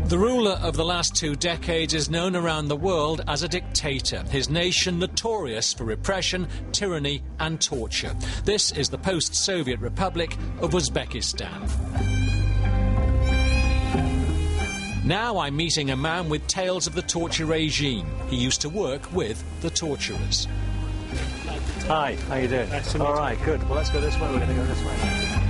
The ruler of the last 2 decades is known around the world as a dictator, his nation notorious for repression, tyranny and torture. This is the post-Soviet Republic of Uzbekistan. Now I'm meeting a man with tales of the torture regime. He used to work with the torturers. Hi, how you doing? Nice to meet you. All right, good. Well, let's go this way. We're going to go this way.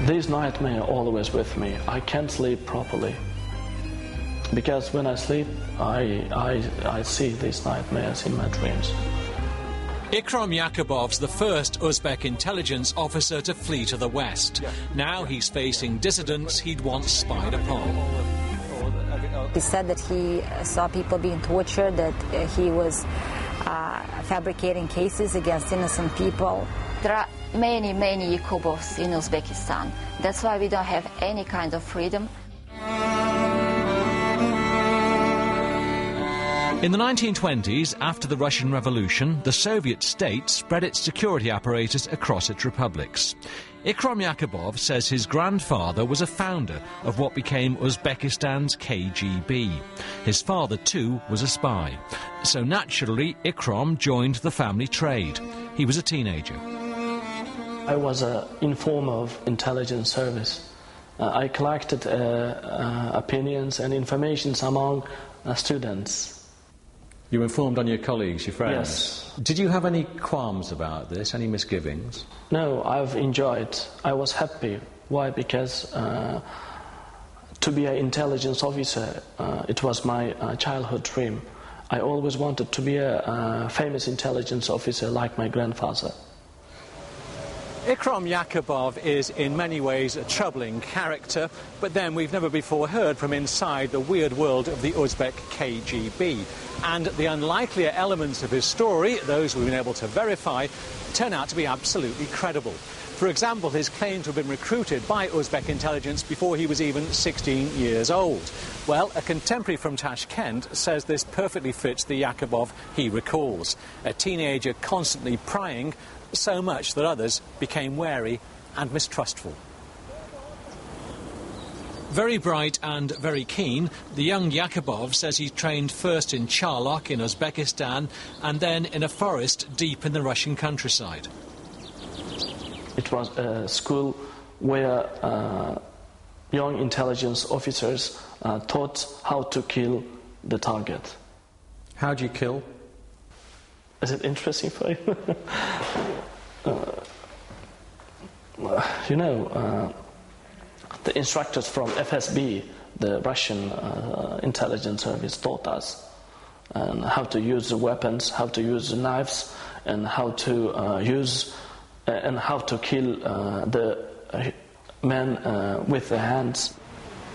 These nightmares are always with me. I can't sleep properly because when I sleep, I see these nightmares in my dreams. Ikram Yakubov's the first Uzbek intelligence officer to flee to the West. Now he's facing dissidents he'd once spied upon. He said that he saw people being tortured, that he was fabricating cases against innocent people. There are many Yakubovs in Uzbekistan. That's why we don't have any kind of freedom. In the 1920s, after the Russian Revolution, the Soviet state spread its security apparatus across its republics. Ikram Yakubov says his grandfather was a founder of what became Uzbekistan's KGB. His father, too, was a spy. So naturally, Ikram joined the family trade. He was a teenager. I was an informer of intelligence service. I collected opinions and information among students. You informed on your colleagues, your friends? Yes. Did you have any qualms about this, any misgivings? No, I've enjoyed. I was happy. Why? Because to be an intelligence officer, it was my childhood dream. I always wanted to be a famous intelligence officer like my grandfather. Ikram Yakubov is in many ways a troubling character, but then we've never before heard from inside the weird world of the Uzbek KGB. And the unlikelier elements of his story, those we've been able to verify, turn out to be absolutely credible. For example, his claim to have been recruited by Uzbek intelligence before he was even 16 years old. Well, a contemporary from Tashkent says this perfectly fits the Yakubov he recalls. A teenager constantly prying, so much that others became wary and mistrustful. Very bright and very keen, the young Yakubov says he trained first in Charlok in Uzbekistan and then in a forest deep in the Russian countryside. It was a school where young intelligence officers taught how to kill the target. How do you kill? Is it interesting for you? The instructors from FSB, the Russian intelligence service, taught us how to use the weapons, how to use the knives, and how to kill the men with the hands.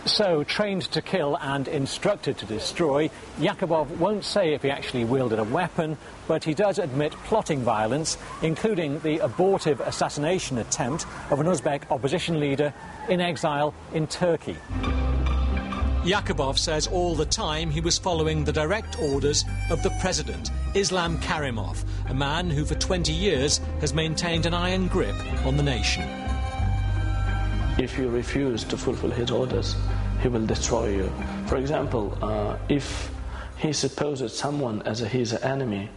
So, trained to kill and instructed to destroy, Yakubov won't say if he actually wielded a weapon, but he does admit plotting violence, including the abortive assassination attempt of an Uzbek opposition leader in exile in Turkey. Yakubov says all the time he was following the direct orders of the president, Islam Karimov, a man who for 20 years has maintained an iron grip on the nation. If you refuse to fulfill his orders, he will destroy you. For example, if he supposes someone as his enemy,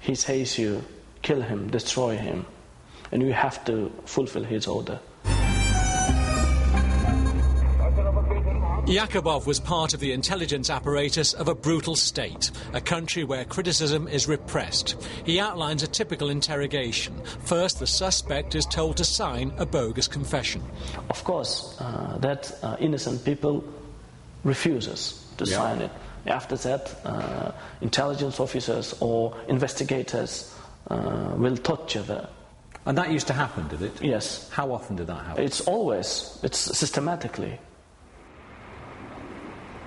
he says you kill him, destroy him, and you have to fulfill his order. Yakubov was part of the intelligence apparatus of a brutal state, a country where criticism is repressed. He outlines a typical interrogation. First, the suspect is told to sign a bogus confession. Of course, that innocent people refuses to sign it. After that, intelligence officers or investigators will torture them. And that used to happen, did it? Yes. How often did that happen? It's systematically.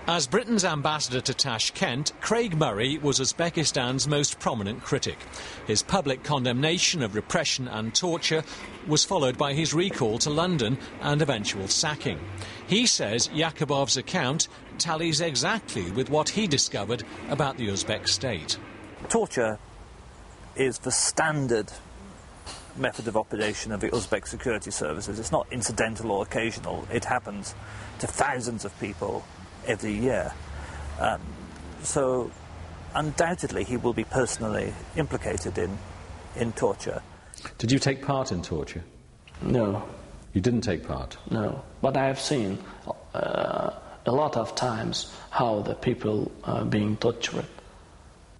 As Britain's ambassador to Tashkent, Craig Murray was Uzbekistan's most prominent critic. His public condemnation of repression and torture was followed by his recall to London and eventual sacking. He says Yakubov's account tallies exactly with what he discovered about the Uzbek state. Torture is the standard method of operation of the Uzbek security services. It's not incidental or occasional. It happens to thousands of people every year. So undoubtedly he will be personally implicated in torture. Did you take part in torture? No. You didn't take part? No. But I have seen a lot of times how the people are being tortured.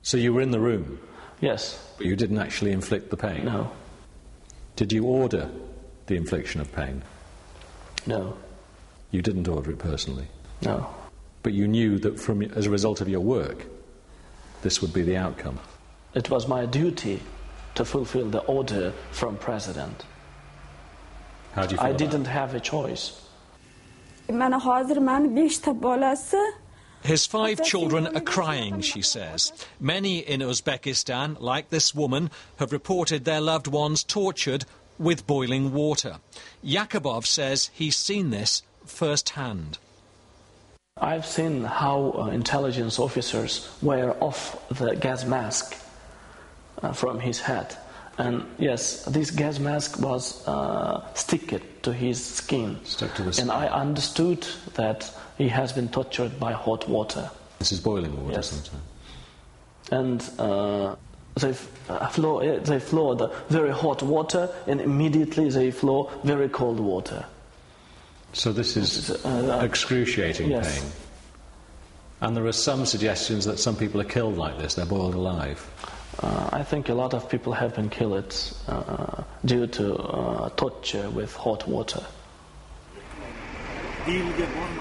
So you were in the room? Yes. But you didn't actually inflict the pain? No. Did you order the infliction of pain? No. You didn't order it personally? No. But you knew that as a result of your work, this would be the outcome? It was my duty to fulfill the order from President. How do you feel I about didn't it? have a choice. His 5 children are crying, she says. Many in Uzbekistan, like this woman, have reported their loved ones tortured with boiling water. Yakubov says he's seen this firsthand. I've seen how intelligence officers wear off the gas mask from his head. And yes, this gas mask was stick to his skin. Stuck to the skin. And I understood that he has been tortured by hot water. This is boiling water Yes. sometimes. And they flow the very hot water, and immediately they flow very cold water. So this is excruciating yes. pain. And there are some suggestions that some people are killed like this, they're boiled alive. I think a lot of people have been killed due to torture with hot water.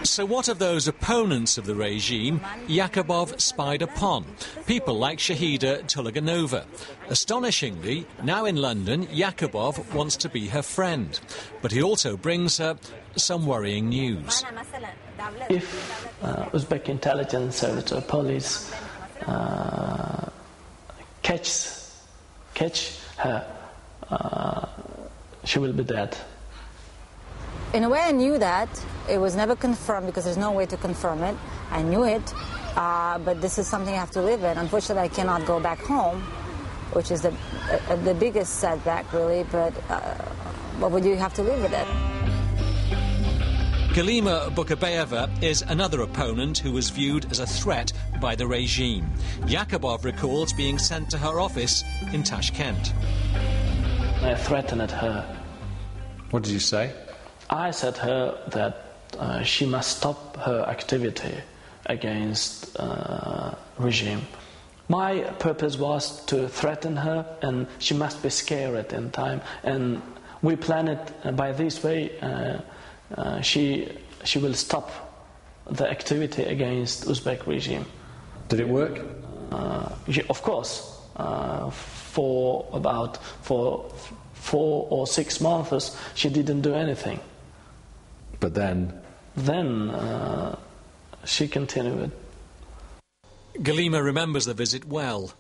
So what of those opponents of the regime Yakubov spied upon? People like Shahida Tulaganova. Astonishingly, now in London, Yakubov wants to be her friend. But he also brings her some worrying news. If Uzbek intelligence service or police catch her, she will be dead. In a way, I knew that. It was never confirmed because there's no way to confirm it. I knew it, but this is something I have to live in. Unfortunately, I cannot go back home, which is the biggest setback, really, but what would you have to live with it? Galima Bukabayeva is another opponent who was viewed as a threat by the regime. Yakubov recalls being sent to her office in Tashkent. I threatened her. What did you say? I said to her that she must stop her activity against regime. My purpose was to threaten her, and she must be scared in time. And we planned it by this way. She will stop the activity against Uzbek regime. Did it work? Of course. For about 4 or 6 months, she didn't do anything. But then? Then she continued. Galima remembers the visit well.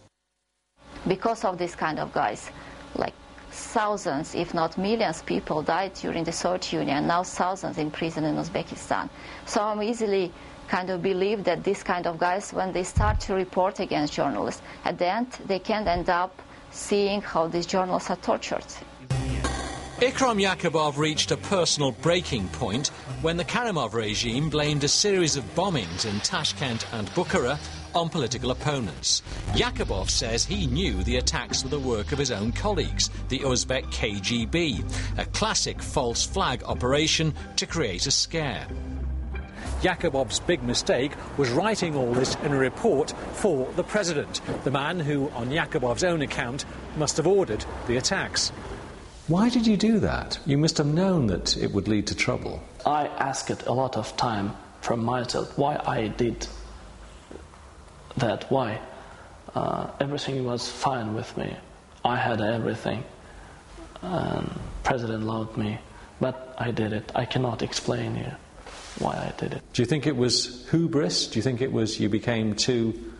Because of this kind of guys, like thousands, if not millions, people died during the Soviet Union, now thousands in prison in Uzbekistan. So I'm easily kind of believe that this kind of guys, when they start to report against journalists, at the end they can end up seeing how these journalists are tortured. Ikram Yakubov reached a personal breaking point when the Karimov regime blamed a series of bombings in Tashkent and Bukhara on political opponents. Yakubov says he knew the attacks were the work of his own colleagues, the Uzbek KGB, a classic false flag operation to create a scare. Yakubov's big mistake was writing all this in a report for the president, the man who, on Yakubov's own account, must have ordered the attacks. Why did you do that? You must have known that it would lead to trouble. I asked a lot of time from myself why I did that. Why? Everything was fine with me. I had everything. President loved me, but I did it. I cannot explain you why I did it. Do you think it was hubris? Do you think it was you became too...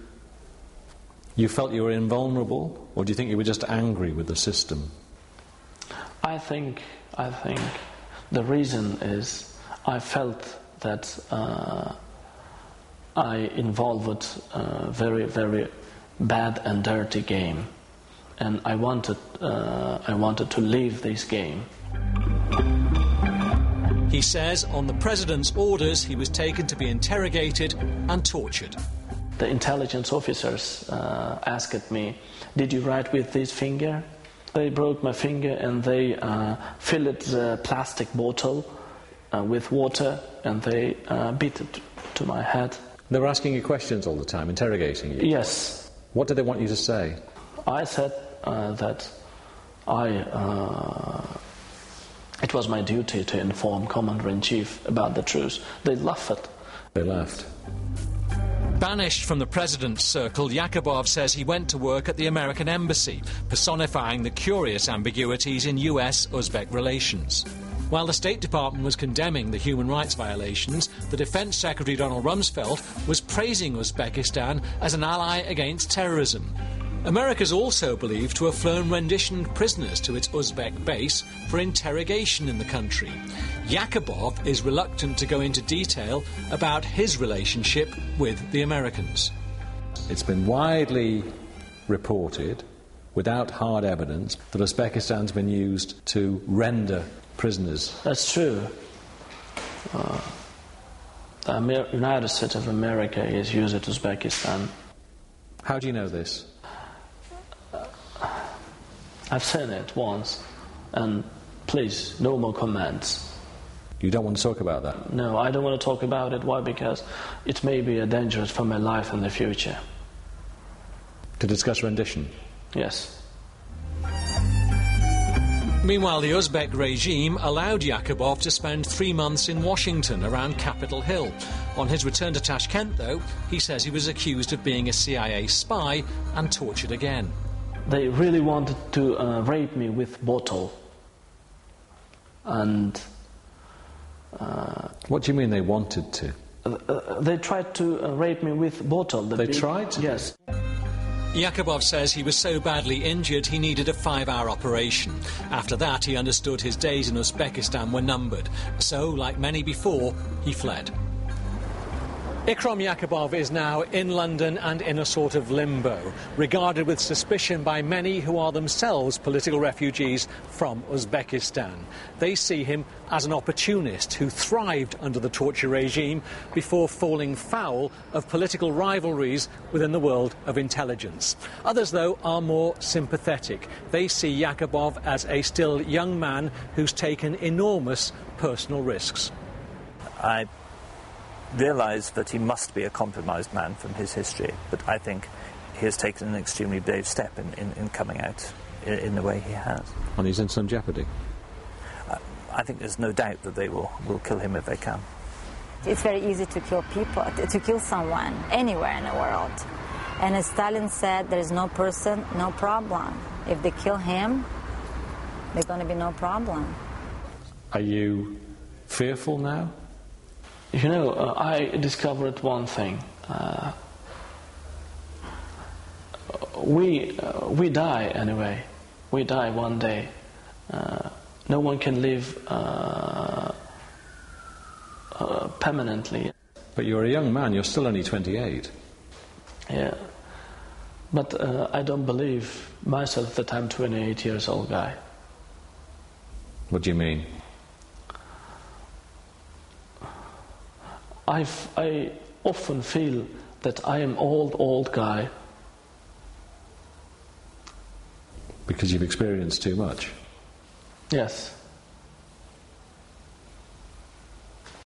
You felt you were invulnerable? Or do you think you were just angry with the system? I think the reason is I felt that I involved a very, very bad and dirty game. and I wanted to leave this game. He says on the president's orders he was taken to be interrogated and tortured. The intelligence officers asked me, "Did you write with this finger?" They broke my finger and they filled the plastic bottle with water and they beat it to my head. They were asking you questions all the time, interrogating you? Yes. What did they want you to say? I said that it was my duty to inform Commander-in-Chief about the truth. They laughed. They laughed. Banished from the president's circle, Yakubov says he went to work at the American embassy, personifying the curious ambiguities in US-Uzbek relations. While the State Department was condemning the human rights violations, the Defense Secretary Donald Rumsfeld was praising Uzbekistan as an ally against terrorism. America's also believed to have flown rendition prisoners to its Uzbek base for interrogation in the country. Yakubov is reluctant to go into detail about his relationship with the Americans. It's been widely reported, without hard evidence, that Uzbekistan's been used to render prisoners. That's true. The United States of America is used at Uzbekistan. How do you know this? I've seen it once, and please, no more comments. You don't want to talk about that? No, I don't want to talk about it. Why? Because it may be dangerous for my life in the future. To discuss rendition? Yes. Meanwhile, the Uzbek regime allowed Yakubov to spend 3 months in Washington around Capitol Hill. On his return to Tashkent, though, he says he was accused of being a CIA spy and tortured again. They really wanted to rape me with bottle. And... what do you mean they wanted to? They tried to rape me with bottle. They tried to? Yes. Yakubov says he was so badly injured he needed a 5-hour operation. After that, he understood his days in Uzbekistan were numbered. So, like many before, he fled. Ikram Yakubov is now in London and in a sort of limbo, regarded with suspicion by many who are themselves political refugees from Uzbekistan. They see him as an opportunist who thrived under the torture regime before falling foul of political rivalries within the world of intelligence. Others, though, are more sympathetic. They see Yakubov as a still young man who's taken enormous personal risks. I realise that he must be a compromised man from his history, but I think he has taken an extremely brave step in coming out in the way he has. And he's in some jeopardy? I think there's no doubt that they will kill him if they can. It's very easy to kill people, to kill someone anywhere in the world. And as Stalin said, there is no person, no problem. If they kill him, there's going to be no problem. Are you fearful now? You know, I discovered one thing. We die anyway. We die one day. No one can live permanently. But you're a young man. You're still only 28. Yeah. But I don't believe myself that I'm 28 years old guy. What do you mean? I often feel that I am old guy. Because you've experienced too much? Yes.